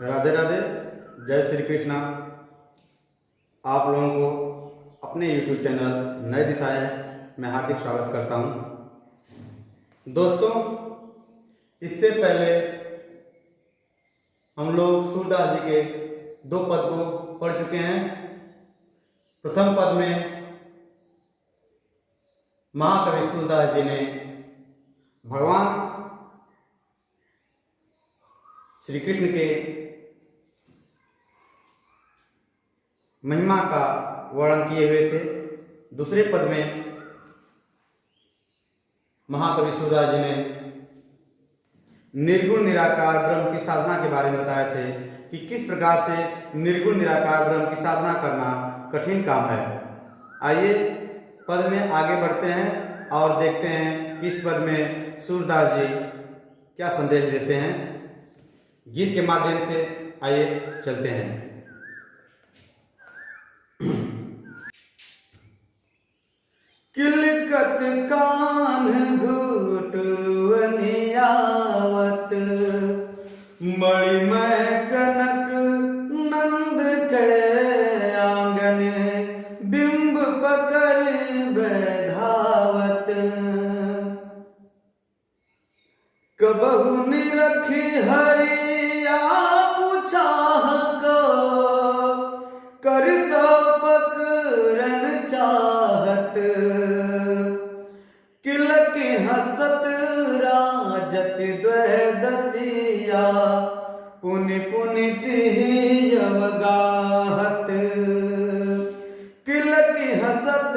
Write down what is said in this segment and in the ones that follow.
राधे राधे, जय श्री कृष्णा। आप लोगों को अपने YouTube चैनल नई दिशाएं में हार्दिक स्वागत करता हूं। दोस्तों, इससे पहले हम लोग सूरदास जी के दो पद को पढ़ चुके हैं। प्रथम पद में महाकवि सूरदास जी ने भगवान श्री कृष्ण के महिमा का वर्णन किए हुए थे। दूसरे पद में महाकवि सूरदास जी ने निर्गुण निराकार ब्रह्म की साधना के बारे में बताए थे कि किस प्रकार से निर्गुण निराकार ब्रह्म की साधना करना कठिन काम है। आइए पद में आगे बढ़ते हैं और देखते हैं कि इस पद में सूरदास जी क्या संदेश देते हैं। गीत के माध्यम से आइए चलते हैं। किलकत कान घुटुरवनि आवत, मणिमय कनक नंद के आंगन, बिंब पकड़ बैधावत। कबहु निरखी हरिया पुछाह को, कर सो पकड़न चाहत। किलक हसत राजत द्वैदतिया, पुनि पुनि तियव गाहत। किलक हसत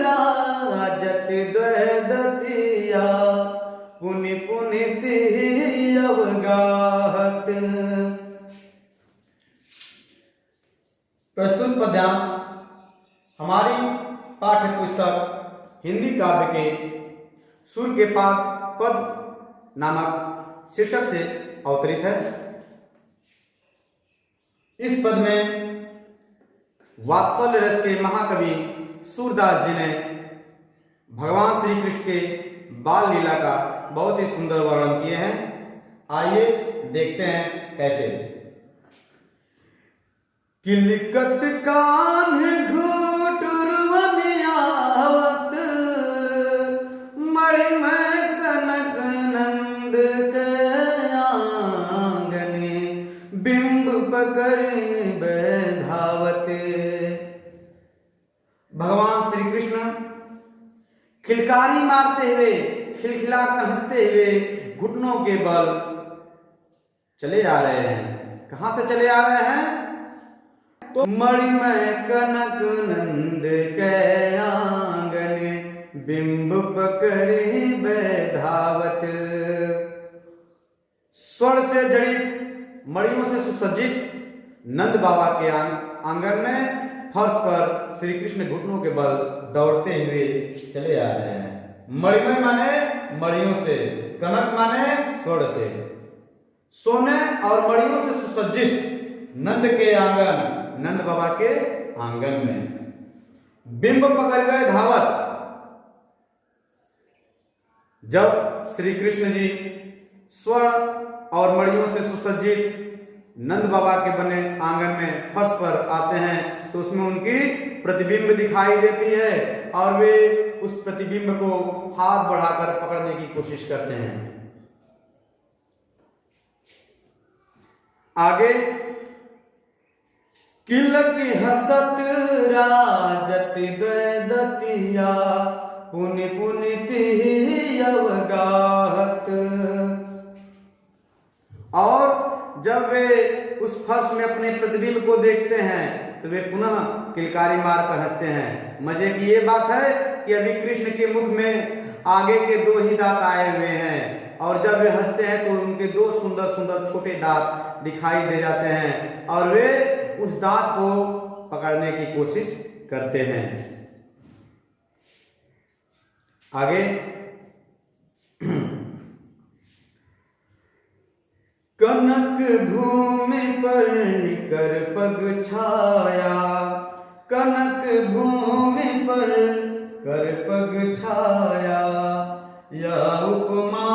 राजत द्वैदतिया, पुनि पुनि तियव गाहत। प्रस्तुत पद्यांश हमारी पाठ्य पुस्तक हिंदी काव्य के सुर के पद नामक शीर्षक से अवतरित है। इस पद में वात्सल्य रस के महाकवि सूरदास जी ने भगवान श्री कृष्ण के बाल लीला का बहुत ही सुंदर वर्णन किए हैं। आइए देखते हैं कैसे। किलकत कान घुटुरवनि आवत, मणिमय कनक नंद के आंगन, बिंब पकड़ बैधावत। भगवान श्री कृष्ण खिलकारी मारते हुए, खिलखिलाकर हंसते हुए घुटनों के बल चले आ रहे हैं। कहां से चले आ रहे हैं? तो मणिमय कनक नंद के आंगन, बिंब पकड़ी बैधावत। स्वर्ण से जड़ित, मणियों से सुसज्जित नंद बाबा के आंगन में फर्श पर श्री कृष्ण घुटनों के बल दौड़ते हुए चले आ रहे हैं। मणिमय माने मणियों से, कनक माने स्वर्ण से। सोने और मणियों से सुसज्जित नंद के आंगन, नंद बाबा के आंगन में बिंब पकड़ गए धावत। जब श्री कृष्ण जी स्वर्ण और मणियों से सुसज्जित नंद बाबा के बने आंगन में फर्श पर आते हैं तो उसमें उनकी प्रतिबिंब दिखाई देती है और वे उस प्रतिबिंब को हाथ बढ़ाकर पकड़ने की कोशिश करते हैं। आगे किलक हसत राजत द्वैदतिया, पुनि पुनि तियव गाहत। और जब वे उस फर्श में अपने प्रतिबिंब को देखते हैं तो वे पुनः किलकारी मारकर हंसते हैं। मजे की ये बात है कि अभी कृष्ण के मुख में आगे के दो ही दांत आए हुए हैं और जब वे हंसते हैं तो उनके दो सुंदर सुंदर छोटे दांत दिखाई दे जाते हैं और वे उस दांत को पकड़ने की कोशिश करते हैं। आगे कनक भूमि पर कर पग छाया, कनक भूमि पर कर पग छाया, या उपमा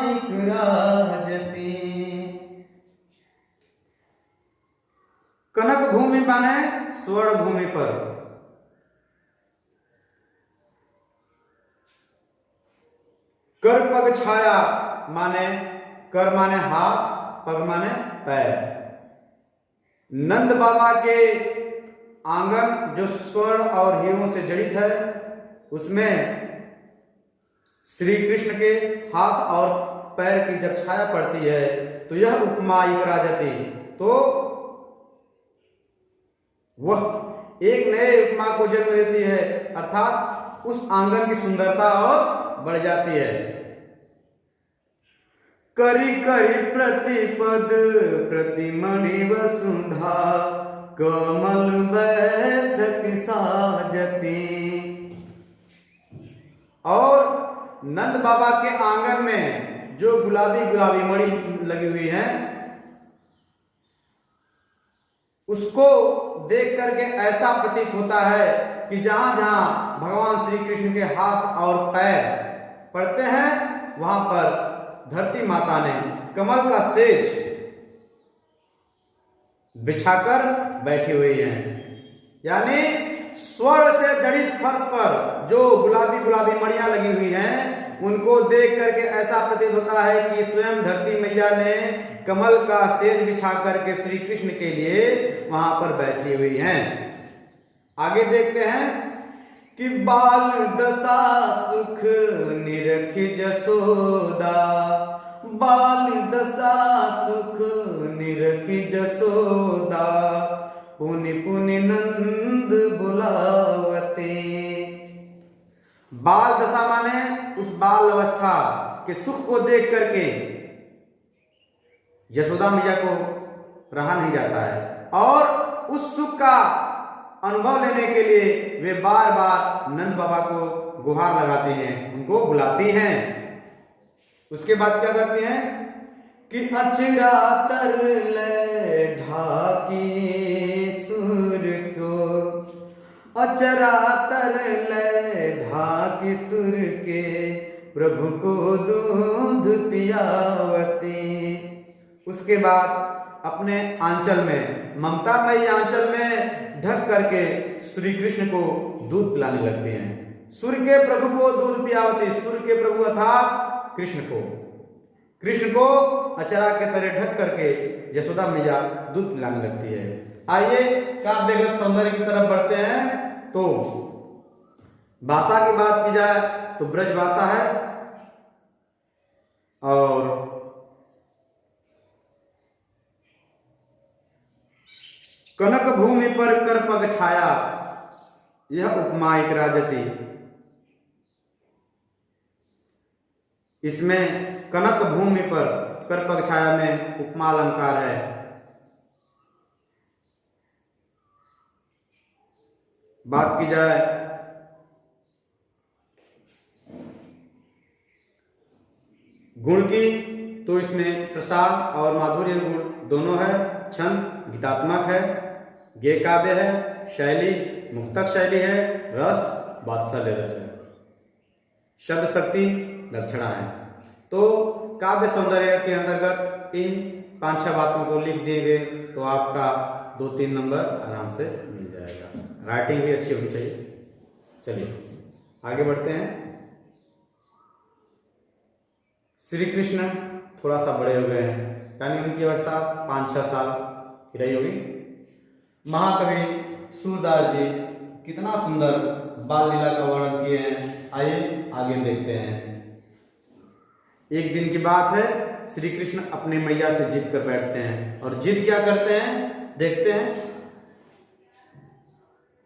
एक राजती। माने स्वर्ण भूमि पर। कर पग छाया माने कर माने हाथ, पग माने पैर। नंद बाबा के आंगन जो स्वर्ण और हीरों से जड़ित है, उसमें श्री कृष्ण के हाथ और पैर की जब छाया पड़ती है तो यह उपमा इकराजती, तो वह एक नए उपमा को जन्म देती है, अर्थात उस आंगन की सुंदरता और बढ़ जाती है। करी करी प्रतिपद प्रतिमणि वसुधा, कमल बैठक साजती। और नंद बाबा के आंगन में जो गुलाबी गुलाबी मणि लगी हुई है, उसको देख करके ऐसा प्रतीत होता है कि जहां जहां भगवान श्री कृष्ण के हाथ और पैर पड़ते हैं, वहां पर धरती माता ने कमल का सेज बिछाकर बैठी हुई है। यानी स्वर्ण से जड़ित फर्श पर जो गुलाबी गुलाबी मणियां लगी हुई हैं, उनको देख करके ऐसा प्रतीत होता है कि स्वयं धरती मैया ने कमल का सेज बिछा करके श्री कृष्ण के लिए वहां पर बैठी हुई हैं। आगे देखते हैं कि बाल दशा सुख निरखी जसोदा, बाल दशा सुख निरखी जसोदा, पुनि पुनि नंद बुलावते। बाल दशा माने उस बाल अवस्था के सुख को देख करके यशोदा मैया को रहा नहीं जाता है, और उस सुख का अनुभव लेने के लिए वे बार बार नंद बाबा को गुहार लगाती हैं, उनको बुलाती हैं। उसके बाद क्या करती हैं कि अचरा तर ले ढाकी सुर को, अचरा तर ले ढाकी सुर के, प्रभु को दूध पियावती। उसके बाद अपने आंचल में, ममतामयी आंचल में ढक करके श्री कृष्ण को दूध पिलाने लगते हैं। सूर्य के प्रभु को दूध पियावती, सूर्य के प्रभु अर्थात कृष्ण को अचरा के तरह ढक करके यशोदा मैया दूध पिलाने लगती है। आइए काव्यगत सौंदर्य की तरफ बढ़ते हैं। तो भाषा की बात की जाए तो ब्रज भाषा है, और कनक भूमि पर कर पग छाया, यह उपमा इकराजती। इसमें कनक भूमि पर कर पग छाया में उपमा अलंकार है। बात की जाए गुण की, तो इसमें प्रसाद और माधुर्य गुण दोनों है। छंद गीतात्मक है, गेय काव्य है, शैली मुक्तक शैली है, रस वात्सल्य रस है, शब्द शक्ति लक्षणा है। तो काव्य सौंदर्य के अंतर्गत इन 5-6 बातों को लिख दिए गए तो आपका 2-3 नंबर आराम से मिल जाएगा। राइटिंग भी अच्छी होनी चाहिए। चलिए आगे बढ़ते हैं। श्री कृष्ण थोड़ा सा बड़े हो गए हैं, यानी उनकी अवस्था 5-6 साल की रही होगी। महाकवि सूरदास जी कितना सुंदर बाल लीला का वर्णन किए हैं। आइए आगे देखते हैं। एक दिन की बात है, श्री कृष्ण अपने मैया से जिद कर बैठते हैं, और जिद क्या करते हैं देखते हैं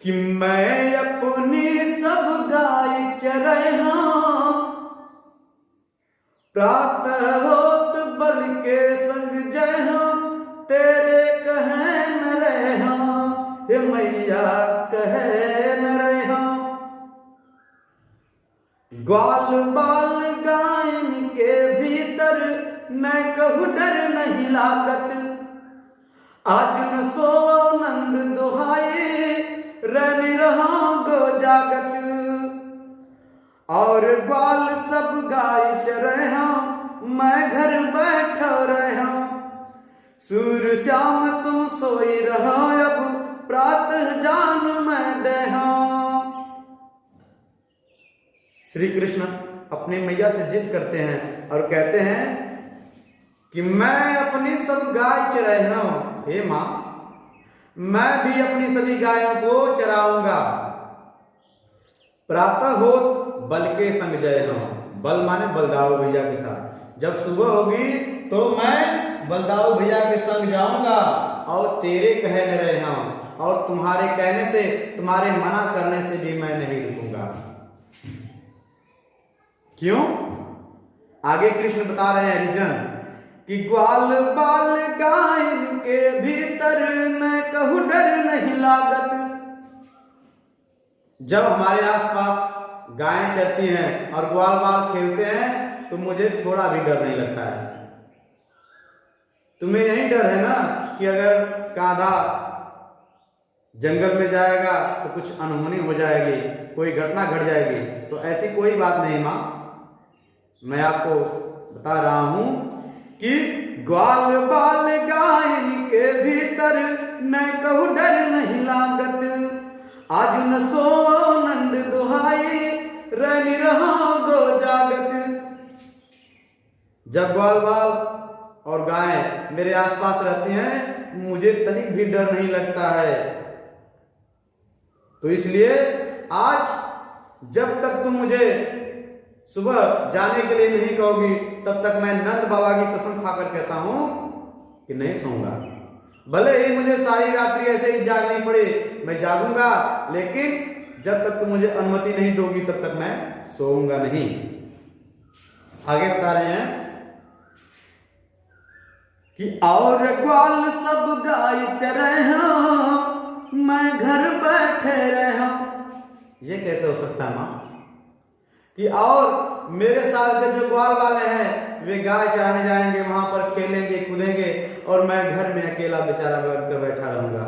कि मैं अपनी सब गाय चरहा, प्रातः होत बल के संग जय, तेरे कहे न रहा, हे मैया कहे न रहा। ग्वाल बाल गायन के भीतर न कहु डर नहीं लागत, आज न सो नंद दुहाई रन रहा गो जागत। और ग्वाल सब गाय चरहा, मैं घर बैठो रहा, सूर श्याम तुम सोई रहा, अब प्रातः जान मैं देहा। श्री कृष्ण अपनी मैया से जिद करते हैं और कहते हैं कि मैं अपनी सब गाय चराए हूं, हे मां, मैं भी अपनी सभी गायों को चराऊंगा। प्रातः हो बल के संग जय हूं, बल माने बलदाऊ भैया के साथ। जब सुबह होगी तो मैं बलदाऊ भैया के संग जाऊंगा और तेरे कहे न रहे हूं, और तुम्हारे कहने से, तुम्हारे मना करने से भी मैं नहीं रुकूंगा। क्यों? आगे कृष्ण बता रहे हैं रीजन कि ग्वाल बाल गाय के भीतर न कहूं डर नहीं लागत। जब हमारे आसपास गायें चरती हैं और ग्वाल बाल खेलते हैं तो मुझे थोड़ा भी डर नहीं लगता है। तुम्हें यही डर है ना कि अगर कांधा जंगल में जाएगा तो कुछ अनहोनी हो जाएगी, कोई घटना घट जाएगी। तो ऐसी कोई बात नहीं मां, मैं आपको बता रहा हूं कि ग्वाल बाल गायन के भीतर न कहूं डर नहीं लागत। आज न सो नंद दुहाई रैनी रहा गो जागत। जब ग्वाल बाल और गाय मेरे आसपास रहती हैं मुझे तनिक भी डर नहीं लगता है। तो इसलिए आज जब तक तुम मुझे सुबह जाने के लिए नहीं कहोगी तब तक मैं नंद बाबा की कसम खाकर कहता हूं कि नहीं सोऊंगा। भले ही मुझे सारी रात्रि ऐसे ही जागनी पड़े, मैं जागूंगा, लेकिन जब तक तुम मुझे अनुमति नहीं दोगी तब तक मैं सोऊंगा नहीं। आगे बता रहे हैं कि और ग्वाल सब गाय चरे हैं, मैं घर बैठे रहा। ये कैसे हो सकता है मां कि और मेरे साथ के जो ग्वाल वाले हैं वे गाय चराने जाएंगे, वहां पर खेलेंगे कूदेंगे और मैं घर में अकेला बेचारा बैठकर बैठा रहूंगा।